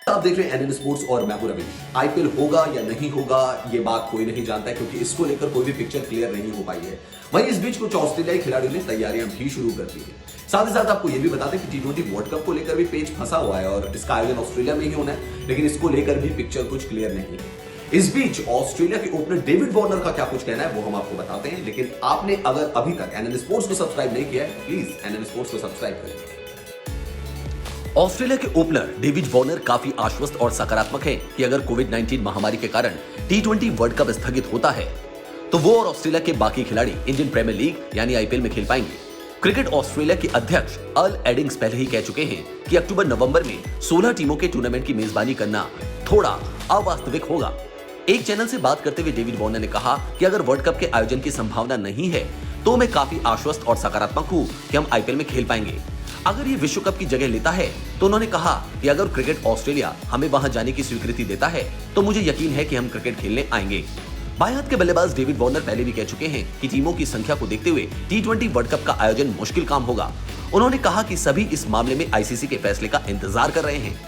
आप देख रहे हैं एनएन स्पोर्ट्स और मैं हूं रवि। आईपीएल होगा या नहीं होगा ये बात कोई नहीं जानता है क्योंकि इसको लेकर कोई भी पिक्चर क्लियर नहीं हो पाई है। वहीं इस बीच कुछ ऑस्ट्रेलियाई खिलाड़ियों ने तैयारियां भी शुरू कर दी है। साथ ही साथ आपको यह भी बता दें कि T20 वर्ल्ड कप को लेकर भी पेच फंसा हुआ है और इसका आयोजन ऑस्ट्रेलिया में ही होना है, लेकिन इसको लेकर भी पिक्चर कुछ क्लियर नहीं है। इस बीच ऑस्ट्रेलिया के ओपनर डेविड वार्नर का क्या कुछ कहना है वो हम आपको बताते हैं, लेकिन आपने अगर अभी तक एनएन स्पोर्ट्स को सब्सक्राइब नहीं किया है प्लीज एनएन स्पोर्ट्स को सब्सक्राइब करें। ऑस्ट्रेलिया के ओपनर डेविड वार्नर काफी आश्वस्त और सकारात्मक है कि अगर कोविड-19 महामारी के कारण T20 वर्ल्ड कप स्थगित होता है तो वो और ऑस्ट्रेलिया के बाकी खिलाड़ी इंडियन प्रीमियर लीग यानी आईपीएल में खेल पाएंगे। क्रिकेट ऑस्ट्रेलिया के अध्यक्ष अर्ल एडिंग्स पहले ही कह चुके हैं कि अक्टूबर-नवंबर में 16 टीमों के टूर्नामेंट की मेजबानी करना थोड़ा अवास्तविक होगा। एक चैनल से बात करते हुए डेविड वार्नर ने कहा कि अगर वर्ल्ड कप के आयोजन की संभावना नहीं है तो मैं काफी आश्वस्त और सकारात्मक हूं कि हम आईपीएल में खेल पाएंगे। अगर ये विश्व कप की जगह लेता है तो उन्होंने कहा कि अगर क्रिकेट ऑस्ट्रेलिया हमें वहां जाने की स्वीकृति देता है तो मुझे यकीन है कि हम क्रिकेट खेलने आएंगे। बाएं हाथ के बल्लेबाज डेविड वार्नर पहले भी कह चुके हैं कि टीमों की संख्या को देखते हुए T20 वर्ल्ड कप का आयोजन मुश्किल काम होगा। उन्होंने कहा कि सभी इस मामले में आईसीसी के फैसले का इंतजार कर रहे हैं।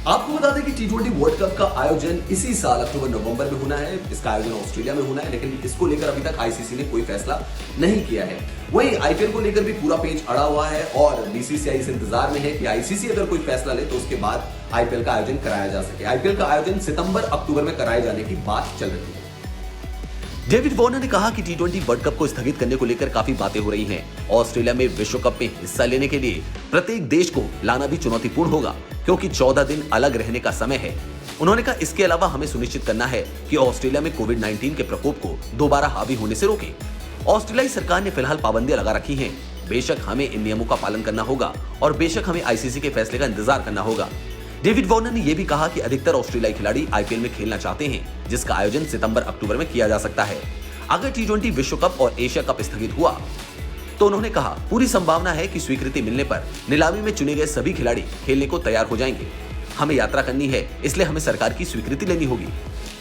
आपको बता दें कि T20 वर्ल्ड कप का आयोजन इसी साल अक्टूबर-नवंबर में होना है। इसका आयोजन ऑस्ट्रेलिया में होना है, लेकिन इसको लेकर अभी तक आईसीसी ने कोई फैसला नहीं किया है। वहीं आईपीएल को लेकर भी पूरा पेज अड़ा हुआ है और बीसीसीआई इस इंतजार में है कि आईसीसी अगर कोई फैसला ले तो उसके बाद आईपीएल का आयोजन कराया जा सके। आईपीएल का आयोजन सितंबर-अक्टूबर में कराए जाने की बात चल रही है। डेविड वार्नर ने कहा कि T20 वर्ल्ड कप को स्थगित करने को लेकर काफी बातें हो रही हैं। ऑस्ट्रेलिया में विश्व कप में हिस्सा लेने के लिए प्रत्येक देश को लाना भी चुनौतीपूर्ण होगा क्योंकि 14 दिन अलग रहने का समय है। उन्होंने कहा इसके अलावा हमें सुनिश्चित करना है कि ऑस्ट्रेलिया में कोविड-19 के प्रकोप को दोबारा हावी होने से रोके। ऑस्ट्रेलियाई सरकार ने फिलहाल पाबंदियां लगा रखी हैं। बेशक हमें इन नियमों का पालन करना होगा और बेशक हमें आईसीसी के फैसले का इंतजार करना होगा। डेविड वार्नर ने यह भी कहा कि अधिकतर ऑस्ट्रेलियाई खिलाड़ी आईपीएल में खेलना चाहते हैं, जिसका आयोजन सितंबर-अक्टूबर में किया जा सकता है। अगर T20 विश्व कप और एशिया कप स्थगित हुआ तो उन्होंने कहा पूरी संभावना है कि स्वीकृति मिलने पर नीलामी में चुने गए सभी खिलाड़ी खेलने को तैयार हो जाएंगे। हमें यात्रा करनी है, इसलिए हमें सरकार की स्वीकृति लेनी होगी।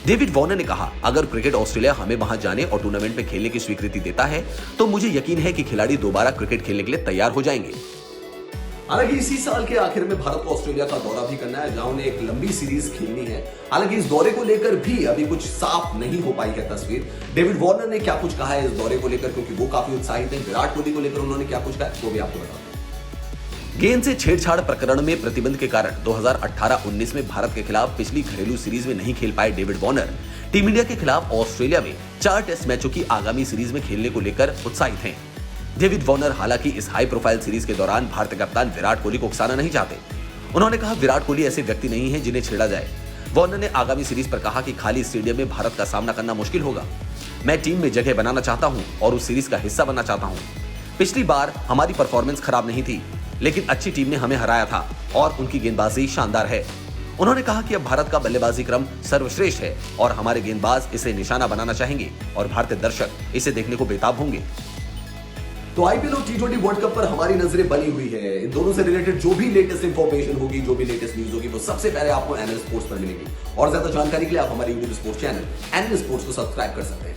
डेविड वार्नर ने कहा अगर क्रिकेट ऑस्ट्रेलिया हमें वहां जाने और टूर्नामेंट में खेलने की स्वीकृति देता है तो मुझे यकीन है कि खिलाड़ी दोबारा क्रिकेट खेलने के लिए तैयार हो जाएंगे। हालांकि इसी साल के आखिर में भारत को ऑस्ट्रेलिया का दौरा भी करना है, जहां उन्हें एक लंबी सीरीज खेलनी है। हालांकि इस दौरे को लेकर भी अभी कुछ साफ नहीं हो पाई है तस्वीर। डेविड वार्नर ने क्या कुछ कहा है इस दौरे को लेकर, क्योंकि वो काफी उत्साहित हैं। विराट कोहली को लेकर उन्होंने क्या कुछ कहा वो भी आपको बताते हैं। गेंद से छेड़छाड़ प्रकरण में प्रतिबंध के कारण 2018-19 में भारत के खिलाफ पिछली घरेलू सीरीज में नहीं खेल पाए डेविड वार्नर टीम इंडिया के खिलाफ ऑस्ट्रेलिया में 4 टेस्ट मैचों की आगामी सीरीज में खेलने को लेकर उत्साहित हैं। डेविड वार्नर हालांकि इस हाई प्रोफाइल सीरीज के दौरान भारतीय कप्तान विराट कोहली को उकसाना नहीं चाहते। उन्होंने कहा विराट कोहली ऐसे व्यक्ति नहीं है जिन्हें छेड़ा जाए। वार्नर ने आगामी सीरीज पर कहा कि खाली स्टेडियम में भारत का सामना करना मुश्किल होगा। मैं टीम में जगह बनाना चाहता हूं और उस सीरीज का हिस्सा बनना चाहता हूं। पिछली बार हमारी परफॉर्मेंस खराब नहीं थी, लेकिन अच्छी टीम ने हमें हराया था और उनकी गेंदबाजी शानदार है। उन्होंने कहा कि अब भारत का बल्लेबाजी क्रम सर्वश्रेष्ठ है और हमारे गेंदबाज इसे निशाना बनाना चाहेंगे और भारतीय दर्शक इसे देखने को बेताब होंगे। तो आईपीएल और T20 वर्ल्ड कप पर हमारी नजरें बनी हुई है। इन दोनों से रिलेटेड जो भी लेटेस्ट इंफॉर्मेशन होगी, जो भी लेटेस्ट न्यूज होगी, वो सबसे पहले आपको एनएन स्पोर्ट्स पर मिलेगी। और ज्यादा जानकारी के लिए आप हमारे YouTube sports channel NN sports को सब्सक्राइब कर सकते हैं।